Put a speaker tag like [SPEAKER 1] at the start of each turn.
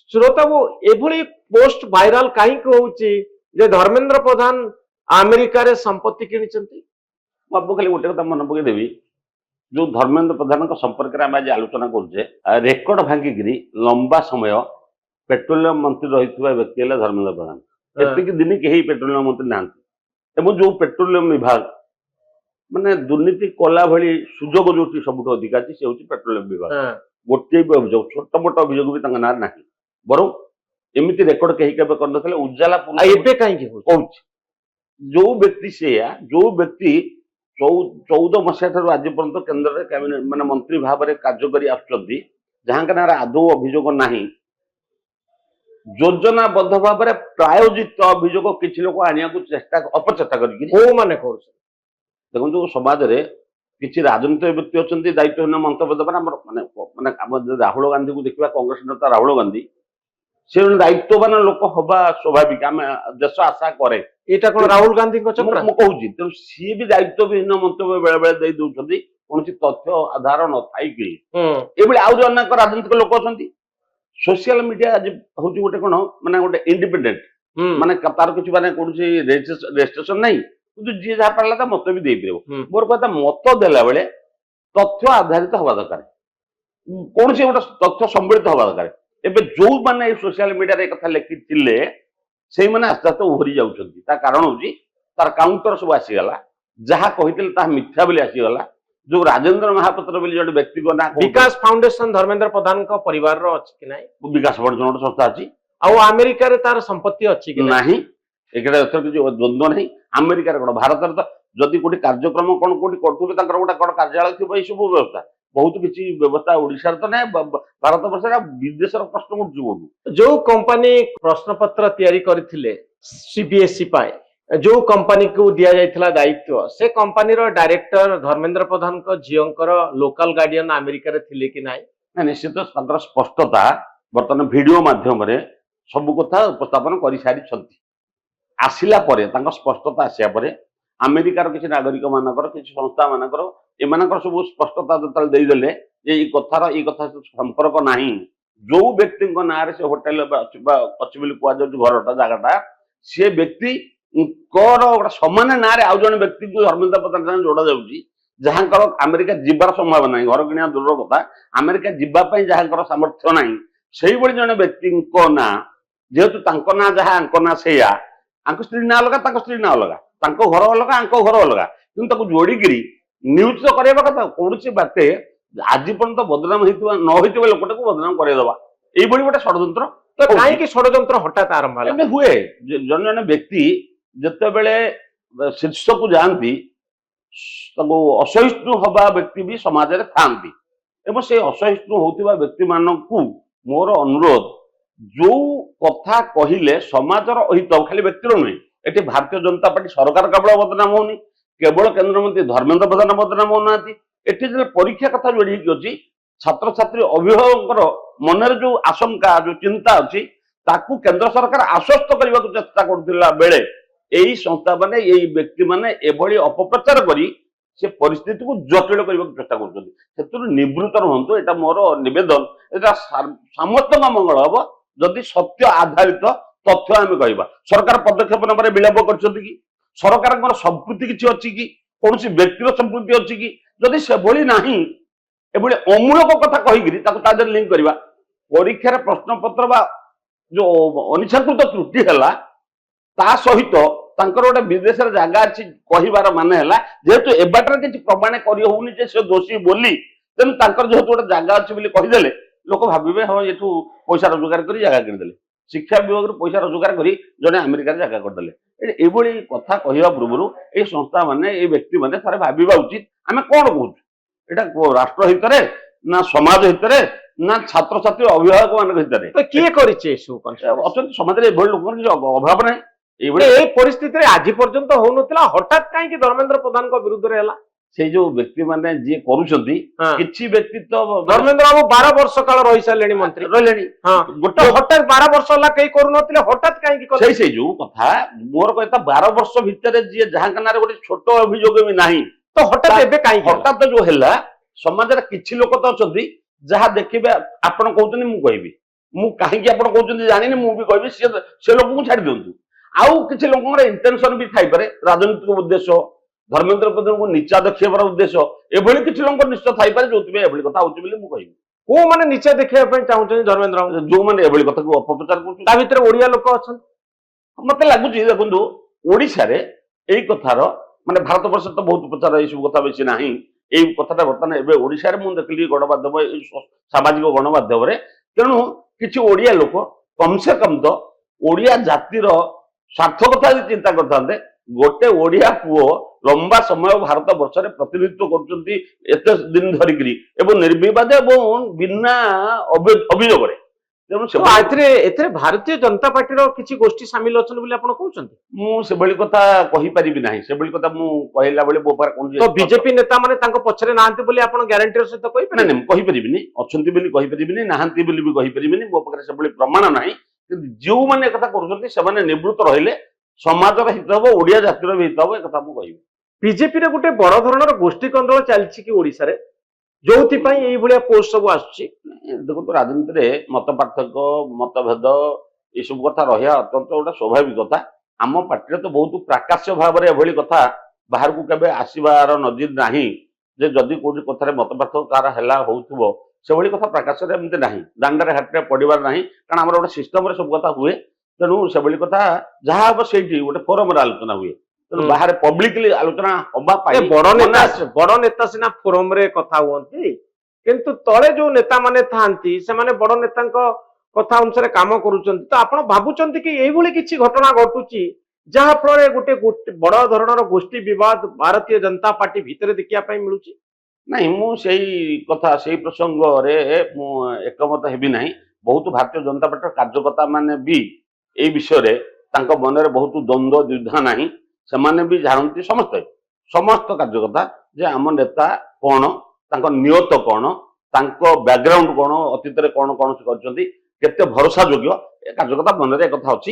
[SPEAKER 1] श्रोता वो एभली पोस्ट वायरल कहीं होउची जे धर्मेंद्र प्रधान अमेरिका रे संपत्ति किनिचंती।
[SPEAKER 2] आपको खाली गोटे कथा मन पकईदेवी जो धर्मेंद्र प्रधान संपर्क में आज आलोचना करुचे रेकर्ड भांगिकी लंबा समय पेट्रोलियम मंत्री रही व्यक्ति है धर्मेंद्र प्रधान। एतिक दिन कहीं पेट्रोलियम मंत्री ना जो पेट्रोलियम विभाग माने दुर्नीति कला भली सुजोग जो सब अधिक अच्छी से हूँ पेट्रोलियम विभाग। गोटे भी अभियोग छोट मोट अभियोग भी ना ना बर एमती रेकर्ड कहीं केवे कर उजाला कहीं जो व्यक्ति से जो व्यक्ति 14 मसीहा आज पर्यंत केन्द्र में कैबिनेट माने मंत्री भाव में कार्य कर जहाँ ना आदौ अभियोग ना योजनाबद्ध भाव में प्रायोजित अभियोग किसी लोग आने चेष्टा अपचेष्टा कर देखो समाज में किसी राजनीतिक व्यक्ति अच्छा दायित्वहीन मंतव्य देवे माने राहुल गांधी को देखा कांग्रेस नेता राहुल गांधी से दायित्ववान लोक हवा स्वाभाविक आम देश आशा करे
[SPEAKER 1] एटा कोन राहुल गांधी को
[SPEAKER 2] चक्र मु कहूची तेणु सी भी दायित्वहीन मंतव्य बेले बेले दे दउछंती कौन तथ्य आधार न थाई कि एबे आउ जो अनेक राजनीतिक लोक अछंती सोशल मीडिया आज हूँ गोटे कौन माने गोटे इंडिपेंडेंट माने तार किसी माने कौन रेजिस्ट्रेशन नहीं किंतु जी जहाँ पारा था मत भी दे मोर कहता मत देला बेले तथ्य आधारित हवा दरकार कौन से गोटे तथ्य सम्मिलित हवा दरकार एबे जो माने सोशल मीडिया रे कथा लिखिथिले से माने आस्ते आस्ते उभरी जाउछंती ता कारण होची तार काउंटर सब आसीगला जहाँ कहिथिले ता मिथ्या बोली आसीगला जो राजेंद्र महापात्र बोली जड़े व्यक्ति को ना
[SPEAKER 1] विकास फाउंडेशन धर्मेंद्र प्रधान का परिवार रो अछि कि नाही
[SPEAKER 2] विकास फाउंडेशन संस्था अछि
[SPEAKER 1] आ अमेरिका रे तार संपत्ति अछि कि
[SPEAKER 2] नाही एकटा एथर कि द्वंद्व नहीं अमेरिका रे कोन भारत रे तो जदि कोठी कार्यक्रम कोन कोठी करथुबे ताकर गोटा कोन कार्यालय थिबो ए सब व्यवस्था बहुत किसी व्यवस्था ओडिशा तो ना भारत वर्ष विदेश प्रश्न उठू
[SPEAKER 1] जो कंपनी प्रश्न पत्र तैयारी करथिले सीबीएसई पाए जो कंपनी को दिया जाइथिला दायित्व से कंपनी रो डायरेक्टर धर्मेंद्र प्रधान को झियोंकर लोकल गार्डियन अमेरिका रे थिले कि नाही
[SPEAKER 2] निश्चित ताकर स्पष्टता वर्तमान वीडियो माध्यम रे सब कथा उपस्थापन करि सारी छथि आसिला परे तांको स्पष्टता आसिया परे अमेरिकार किसी नागरिक मानकर किसी संस्था मानकर एमानकर सब स्पष्टता जो देदेले ये कथार ये कथा संपर्क नहीं जो व्यक्ति ना से होटेल अच्छी कह घरटा जगटा सी व्यक्ति गोटे सामान्य ना आउ जन व्यक्ति को धर्मेंद्र प्रधान जोड़ा जाऊँगी जहाँ अमेरिका जीवार संभावना नहीं घर किणा दूर कथा अमेरिका जीवाई जहाँ सामर्थ्य ना से जन व्यक्ति ना जेहेतु ना जहाँ ना से स्त्री ना अलग स्त्री ना अलग घर अलग घर अलग कि जोड़िकी न्यूज तो करवा कथा कौन बाटे आज पर्यंत बदनाम न होता लोकटा को बदनाम करदेवा ये गोटे षड्यंत्र
[SPEAKER 1] तो कहीं षड्यंत्र हठात आरंभ
[SPEAKER 2] हुए जन जन व्यक्ति जिते बड़े शीर्ष को जाती असहिष्णु हवा व्यक्ति भी समाज में था से असहिष्णु होता व्यक्ति मानक मोर अनुरोध जो कथा कहले समाजर अहित खाली व्यक्तिर नुहे ये भारतीय जनता पार्टी सरकार केवल बदनाम होनी केवल केंद्र मंत्री धर्मेंद्र प्रधान बदनाम होना ये परीक्षा कथा जोड़ी अच्छी छात्र छात्री अभिभावक मनर जो आशंका जो चिंता अच्छी ताकू केंद्र सरकार आश्वस्त करने को चेष्टा करथिला बेले यही संस्था माने यही व्यक्ति माने एभली अपप्रचार करी से परिस्थिति को जटिल करने को चेष्टा कर निवृत्त रुहतु एटा मोर निवेदन एटा समस्त मंगल हम जदि सत्य आधारित तथ्य आम कह सरकार पदक्षेप नंबर विलंब कर सरकार संपत्ति किसी अच्छी कि कौन व्यक्तिर संपत्ति अच्छी कि जदि से भली नहीं एभली अमूलक कथा कहीकि लिंक करवा परीक्षार प्रश्न पत्र बा जो अनिच्छाकृत त्रुटि है ता सहित गोटे विदेश जगह अच्छी कहार मान है जेहेतु एबाटर किसी प्रमाण करनी से दोषी बोली तेणु जेहेतु गोटे जगह अच्छी कहीदे लोक भावे हाँ ये पैसा रोजगार कर जगह किणदे शिक्षा विभाग पैसा रोजगार कर जड़े अमेरिका जगह करदे ये कथा कहवा पूर्व ये संस्था माने ये व्यक्ति माने थे भावा उचित आम कौन कहूँ यहाँ राष्ट्र हित ना समाज हित ना छात्र छात्री अभिभावक मान हित
[SPEAKER 1] किए अच्छा
[SPEAKER 2] समाज में लोक अभाव ना
[SPEAKER 1] ये परिस्थिति आज पर्यंत हो ना हठात कहीं धर्मेंद्र प्रधान विरुद्ध है
[SPEAKER 2] से जो व्यक्ति माने जी करुछंती किछि व्यक्ति तो
[SPEAKER 1] धर्मेंद्र बाबू 12 वर्ष काल रही सारे मंत्री
[SPEAKER 2] रही
[SPEAKER 1] गोटे हठात 12 वर्ष है कहीं करूनथिले हठात कहीं
[SPEAKER 2] से जो कथा मोर कहता 12 वर्ष भितर जी जहाँ कनारे गोटे छोट अभियोग भी नहीं
[SPEAKER 1] तो हठात एबे कहीं
[SPEAKER 2] हठात जो है समाज किछि लोक तो अच्छा जहाँ देखिए आपण कहते मु कहबी ମୁଁ କାହିଁକି ଆପଣ କହୁଛନ୍ତି ଜାଣିନି, ମୁଁ ବି କହିବି ସେ ଲୋକଙ୍କୁ ଛାଡି ଦିଅନ୍ତୁ। ଆଉ କିଛି ଲୋକଙ୍କର ଇଣ୍ଟେନସନ ବି ଥାଇପାରେ, ରାଜନୈତିକ ଉଦ୍ଦେଶ୍ୟ, ଧର୍ମେନ୍ଦ୍ର ପ୍ରଧାନଙ୍କୁ ନିଚା ଦେଖେଇବାର ଉଦ୍ଦେଶ୍ୟ, ଏଭଳି କିଛି ଲୋକଙ୍କର ନିଶ୍ଚୟ ଥାଇପାରେ, ଯୋଉଥିପାଇଁ ଏଭଳି କଥା ହଉଛି ବୋଲି ମୁଁ କହିବି।
[SPEAKER 1] କୋଉମାନେ ନିଚା ଦେଖିବା ପାଇଁ ଚାହୁଁଛନ୍ତି ଧର୍ମେନ୍ଦ୍ର?
[SPEAKER 2] ଯୋଉମାନେ ଏଭଳି କଥାକୁ ଅପପ୍ରଚାର କରୁଛନ୍ତି,
[SPEAKER 1] ତା ଭିତରେ ଓଡିଆ ଲୋକ ଅଛନ୍ତି।
[SPEAKER 2] ମତେ ଲାଗୁଛି ଦେଖନ୍ତୁ ଓଡିଶାରେ ଏଇ କଥାର ମାନେ ଭାରତ ବର୍ଷରେ ତ ବହୁତ ପ୍ରଚାର ଏଇସବୁ କଥା ବେଶୀ ନାହିଁ। ଏଇ କଥାଟା ବର୍ତ୍ତମାନ ଏବେ ଓଡିଶାରେ ମୁଁ ଦେଖିଲି ଗଣମାଧ୍ୟମ, ଏଇ ସାମାଜିକ ଗଣମାଧ୍ୟମରେ। ତେଣୁ କିଛି ଓଡିଆ ଲୋକ କମସେ କମ ତ ଓଡିଆ ଜାତିର ସ୍ୱାର୍ଥ କଥା ଯଦି ଚିନ୍ତା କରିଥାନ୍ତେ, ଗୋଟେ ଓଡିଆ ପୁଅ ଲମ୍ବା ସମୟ ଭାରତ ବର୍ଷରେ ପ୍ରତିନିଧିତ୍ୱ କରୁଛନ୍ତି ଏତେ ଦିନ ଧରିକିରି ଏବଂ ନିର୍ବିବାଦ ଏବଂ ବିନା ଅଭିଯୋଗରେ। ତେଣୁ
[SPEAKER 1] ତ ଏଥିରେ ଭାରତୀୟ ଜନତା ପାର୍ଟିର କିଛି ଗୋଷ୍ଠୀ ସାମିଲ ଅଛନ୍ତି ବୋଲି ଆପଣ କହୁଛନ୍ତି?
[SPEAKER 2] ମୁଁ ସେଭଳି କଥା କହିପାରିବି ନାହିଁ। ସେଭଳି କଥା ମୁଁ କହିଲା ବେଳେ ମୋ ପାଖରେ
[SPEAKER 1] ତ ବିଜେପି ନେତା ମାନେ ତାଙ୍କ ପଛରେ ନାହାନ୍ତି ବୋଲି ଆପଣ ଗ୍ୟାରେଣ୍ଟିର ସହିତ
[SPEAKER 2] ନାଇଁ
[SPEAKER 1] କହିପାରିବେ?
[SPEAKER 2] ନାଇଁ, ମୁଁ କହିପାରିବିନି। ଅଛନ୍ତି ବୋଲି କହିପାରିବିନି, ନାହାନ୍ତି ବୋଲି ବି କହିପାରିବିନି। ମୋ ପାଖରେ ସେଭଳି ପ୍ରମାଣ ନାହିଁ। କିନ୍ତୁ ଯେଉଁମାନେ ଏକଥା କରୁଛନ୍ତି ସେମାନେ ନିବୃତ୍ତ ରହିଲେ ସମାଜର ହିତ ହବ, ଓଡିଆ ଜାତିର ବି ହିତ ହବ, ଏକଥା ମୁଁ କହିବି।
[SPEAKER 1] ବିଜେପିରେ ଗୋଟେ ବଡ ଧରଣର ଗୋଷ୍ଠୀ କନ୍ଦଳ ଚାଲିଛି କି ଓଡିଶାରେ, ଯୋଉଥିପାଇଁ ଏଇଭଳିଆ ପୋଷ୍ଟ ସବୁ ଆସୁଛି?
[SPEAKER 2] ଦେଖନ୍ତୁ ରାଜନୀତିରେ ମତ ପାର୍ଥକ୍ୟ, ମତଭେଦ ଏସବୁ କଥା ରହିବା ଅତ୍ୟନ୍ତ ଗୋଟେ ସ୍ୱାଭାବିକ କଥା। ଆମ ପାର୍ଟିରେ ତ ବହୁତ ପ୍ରାକାଶ୍ୟ ଭାବରେ ଏଭଳି କଥା ବାହାରକୁ କେବେ ଆସିବାର ନଜିର ନାହିଁ ଯେ ଯଦି କୋଉଠି କଥାରେ ମତ ପାର୍ଥକ୍ୟ କାହାର ହେଲା ହଉଥିବ, ସେଭଳି କଥା ପ୍ରାକାଶ୍ୟରେ ଏମିତି ନାହିଁ। ଦାଣ୍ଡରେ ହାଟରେ ପଡିବାର ନାହିଁ, କାରଣ ଆମର ଗୋଟେ ସିଷ୍ଟମରେ ସବୁ କଥା ହୁଏ। ତେଣୁ ସେଭଳି କଥା ଯାହା ହବ ସେଇଠି ଗୋଟେ ଫୋରମରେ ଆଲୋଚନା ହୁଏ। ତେଣୁ ବାହାରେ ପବ୍ଲିକଲି ଆଲୋଚନା ହବା ପାଇଁ
[SPEAKER 1] ବଡ ନେତା ସିନା ଫୋରମରେ କଥା ହୁଅନ୍ତି, କିନ୍ତୁ ତଳେ ଯୋଉ ନେତା ମାନେ ଥାଆନ୍ତି ସେମାନେ ବଡ ନେତାଙ୍କ କଥା ଅନୁସାରେ କାମ କରୁଛନ୍ତି। ତ ଆପଣ ଭାବୁଛନ୍ତି କି ଏଇଭଳି କିଛି ଘଟଣା ଘଟୁଛି ଯାହା ଫଳରେ ଗୋଟେ ବଡ ଧରଣର ଗୋଷ୍ଠୀ ବିବାଦ ଭାରତୀୟ ଜନତା ପାର୍ଟି ଭିତରେ ଦେଖିବା ପାଇଁ ମିଳୁଛି?
[SPEAKER 2] ନାଇଁ, ମୁଁ ସେଇ କଥା ସେଇ ପ୍ରସଙ୍ଗରେ ମୁଁ ଏକମତ ହେବି ନାହିଁ। ବହୁତ ଭାରତୀୟ ଜନତା ପାର୍ଟିର କାର୍ଯ୍ୟକର୍ତ୍ତା ମାନେ ବି ଏଇ ବିଷୟରେ ତାଙ୍କ ମନରେ ବହୁତ ଦ୍ୱନ୍ଦ୍ୱ ଦ୍ୱିଧା ନାହିଁ। ସେମାନେ ବି ଜାଣନ୍ତି ସମସ୍ତ କାର୍ଯ୍ୟକର୍ତ୍ତା ଯେ ଆମ ନେତା କଣ, ତାଙ୍କ ନିୟତ କଣ, ତାଙ୍କ ବ୍ୟାକଗ୍ରାଉଣ୍ଡ କଣ, ଅତୀତରେ କଣ କଣ ସେ କରିଛନ୍ତି, କେତେ ଭରସା ଯୋଗ୍ୟ, ଏ କାର୍ଯ୍ୟକର୍ତ୍ତା ମନରେ ଏକଥା ଅଛି।